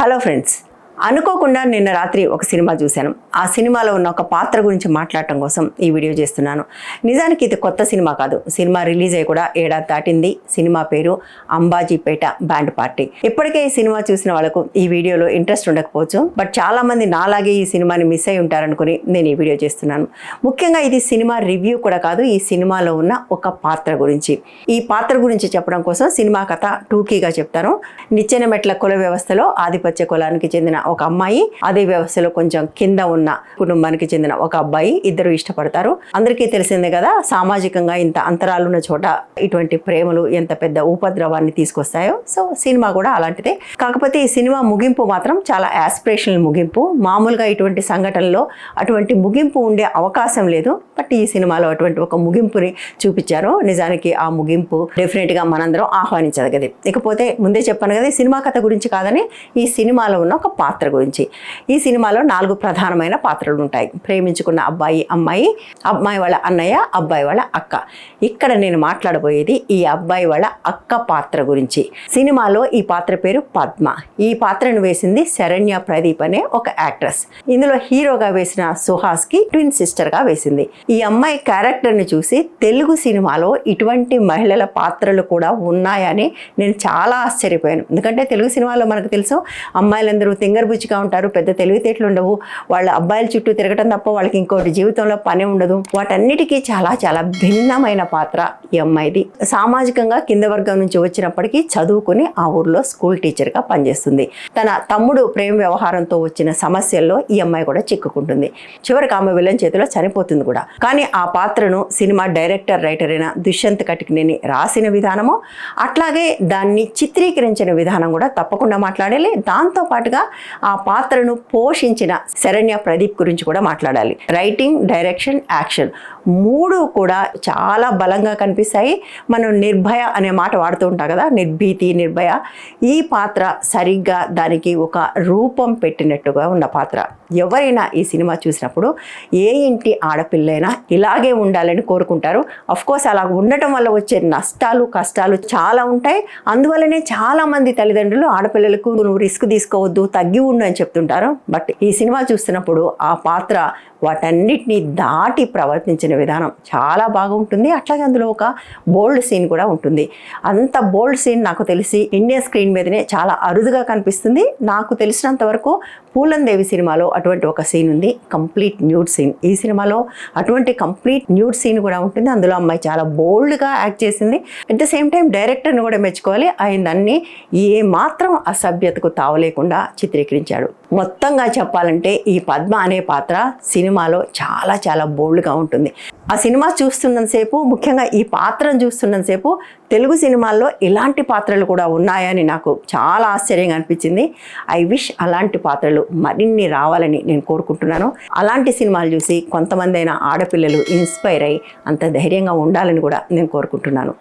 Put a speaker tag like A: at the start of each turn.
A: Hello friends, అనుకోకుండా నిన్న రాత్రి ఒక సినిమా చూశాను. ఆ సినిమాలో ఉన్న ఒక పాత్ర గురించి మాట్లాడటం కోసం ఈ వీడియో చేస్తున్నాను. నిజానికి ఇది కొత్త సినిమా కాదు. సినిమా రిలీజ్ అయ్యి కూడా ఏడాది దాటింది. సినిమా పేరు అంబాజీపేట బ్యాండ్ పార్టీ. ఇప్పటికే ఈ సినిమా చూసిన వాళ్ళకు ఈ వీడియోలో ఇంట్రెస్ట్ ఉండకపోవచ్చు, బట్ చాలా మంది నాలాగే ఈ సినిమాని మిస్ అయి ఉంటారనుకుని నేను ఈ వీడియో చేస్తున్నాను. ముఖ్యంగా ఇది సినిమా రివ్యూ కూడా కాదు, ఈ సినిమాలో ఉన్న ఒక పాత్ర గురించి. ఈ పాత్ర గురించి చెప్పడం కోసం సినిమా కథ టూకీగా చెప్తాను. నిచ్చెన మెట్ల కుల వ్యవస్థలో ఆధిపత్య కులానికి చెందిన ఒక అమ్మాయి, అదే వ్యవస్థలో కొంచెం కింద ఉన్న కుటుంబానికి చెందిన ఒక అబ్బాయి, ఇద్దరు ఇష్టపడతారు. అందరికీ తెలిసిందే కదా, సామాజికంగా ఇంత అంతరాలున్న చోట ఇటువంటి ప్రేమలు ఎంత పెద్ద ఉపద్రవాన్ని తీసుకొస్తాయో. సో సినిమా కూడా అలాంటిదే. కాకపోతే ఈ సినిమా ముగింపు మాత్రం చాలా యాస్పిరేషనల్ ముగింపు. మామూలుగా ఇటువంటి సంఘటనలో అటువంటి ముగింపు ఉండే అవకాశం లేదు, బట్ ఈ సినిమాలో అటువంటి ఒక ముగింపుని చూపించారు. నిజానికి ఆ ముగింపు డెఫినెట్గా మనందరం ఆహ్వానించదగది. ఇకపోతే ముందే చెప్పాను కదా, ఈ సినిమా కథ గురించి కాదని ఈ సినిమాలో ఉన్న ఒక పాత్ర గురించి. ఈ సినిమాలో 4 ప్రధానమైన పాత్రలు ఉంటాయి. ప్రేమించుకున్న అబ్బాయి, అమ్మాయి, అమ్మాయి వాళ్ళ అన్నయ్య, అబ్బాయి వాళ్ళ అక్క. ఇక్కడ నేను మాట్లాడబోయేది ఈ అబ్బాయి వాళ్ళ అక్క పాత్ర గురించి. సినిమాలో ఈ పాత్ర పేరు పద్మ. ఈ పాత్రను వేసింది శరణ్య ప్రదీప్ అనే ఒక యాక్ట్రెస్. ఇందులో హీరోగా వేసిన సుహాస్కి ట్విన్ సిస్టర్గా వేసింది. ఈ అమ్మాయి క్యారెక్టర్ని చూసి తెలుగు సినిమాలో ఇటువంటి మహిళల పాత్రలు కూడా ఉన్నాయని నేను చాలా ఆశ్చర్యపోయాను. ఎందుకంటే తెలుగు సినిమాలో మనకు తెలుసు, అమ్మాయిలందరూ తింగర్బుచ్చిగా ఉంటారు, పెద్ద తెలివితేటలు ఉండవు, వాళ్ళ అబ్బాయిల చుట్టూ తిరగటం తప్ప వాళ్ళకి ఇంకోటి జీవితంలో పని ఉండదు. వాటన్నిటికీ చాలా చాలా భిన్నమైన పాత్ర ఈ అమ్మాయిది. సామాజికంగా కింద వర్గం నుంచి వచ్చినప్పటికీ చదువుకుని ఆ ఊర్లో స్కూల్ టీచర్గా పనిచేస్తుంది. తన తమ్ముడు ప్రేమ వ్యవహారంతో వచ్చిన సమస్యల్లో ఈ అమ్మాయి కూడా చిక్కుకుంటుంది. చివరికి ఆమె విలన్ చేతిలో చనిపోతుంది కూడా. కానీ ఆ పాత్రను సినిమా డైరెక్టర్, రైటర్ అయిన దుష్యంత్ కటికనేని రాసిన విధానము, అట్లాగే దాన్ని చిత్రీకరించిన విధానం కూడా తప్పకుండా మాట్లాడాలి. దాంతో పాటుగా ఆ పాత్రను పోషించిన శరణ్య ప్రదీప్ గురించి కూడా మాట్లాడాలి. రైటింగ్, డైరెక్షన్, యాక్షన్ 3 కూడా చాలా బలంగా కనిపిస్తాయి. మనం నిర్భయ అనే మాట వాడుతూ ఉంటాం కదా, నిర్భీతి, నిర్భయ. ఈ పాత్ర సరిగ్గా దానికి ఒక రూపం పెట్టినట్టుగా ఉన్న పాత్ర. ఎవరైనా ఈ సినిమా చూసినప్పుడు ఏ ఇంటి ఆడపిల్లైనా ఇలాగే ఉండాలని కోరుకుంటారు. అఫ్కోర్స్ అలా ఉండటం వల్ల వచ్చే నష్టాలు, కష్టాలు చాలా ఉంటాయి. అందువల్లనే చాలామంది తల్లిదండ్రులు ఆడపిల్లలకు నువ్వు రిస్క్ తీసుకోవద్దు, తగ్గి ఉండు అని చెప్తుంటారు. బట్ ఈ సినిమా చూస్తున్నప్పుడు ఆ పాత్ర వాటన్నిటిని దాటి ప్రవర్తించిన విధానం చాలా బాగుంటుంది. అట్లాగే అందులో ఒక బోల్డ్ సీన్ కూడా ఉంటుంది. అంత బోల్డ్ సీన్ నాకు తెలిసి ఇండియన్ స్క్రీన్ మీదనే చాలా అరుదుగా కనిపిస్తుంది. నాకు తెలిసినంత వరకు పూలందేవి సినిమాలో అటువంటి ఒక సీన్ ఉంది, కంప్లీట్ న్యూడ్ సీన్. ఈ సినిమాలో అటువంటి కంప్లీట్ న్యూడ్ సీన్ కూడా ఉంటుంది. అందులో అమ్మాయి చాలా బోల్డ్గా యాక్ట్ చేసింది. అట్ ద సేమ్ టైం డైరెక్టర్ని కూడా మెచ్చుకోవాలి. ఆయన దాన్ని ఏ మాత్రం అసభ్యతకు తావలేకుండా చిత్రీకరించాడు. మొత్తంగా చెప్పాలంటే ఈ పద్మ అనే పాత్ర సినిమాలో చాలా చాలా బోల్డ్గా ఉంటుంది. ఆ సినిమా చూస్తున్నంతసేపు, ముఖ్యంగా ఈ పాత్రను చూస్తున్నంతసేపు తెలుగు సినిమాల్లో ఇలాంటి పాత్రలు కూడా ఉన్నాయని నాకు చాలా ఆశ్చర్యంగా అనిపించింది. ఐ విష్ అలాంటి పాత్రలు మరిన్ని రావాలని నేను కోరుకుంటున్నాను. అలాంటి సినిమాలు చూసి కొంతమంది అయినా ఆడపిల్లలు ఇన్స్పైర్ అయ్యి అంత ధైర్యంగా ఉండాలని కూడా నేను కోరుకుంటున్నాను.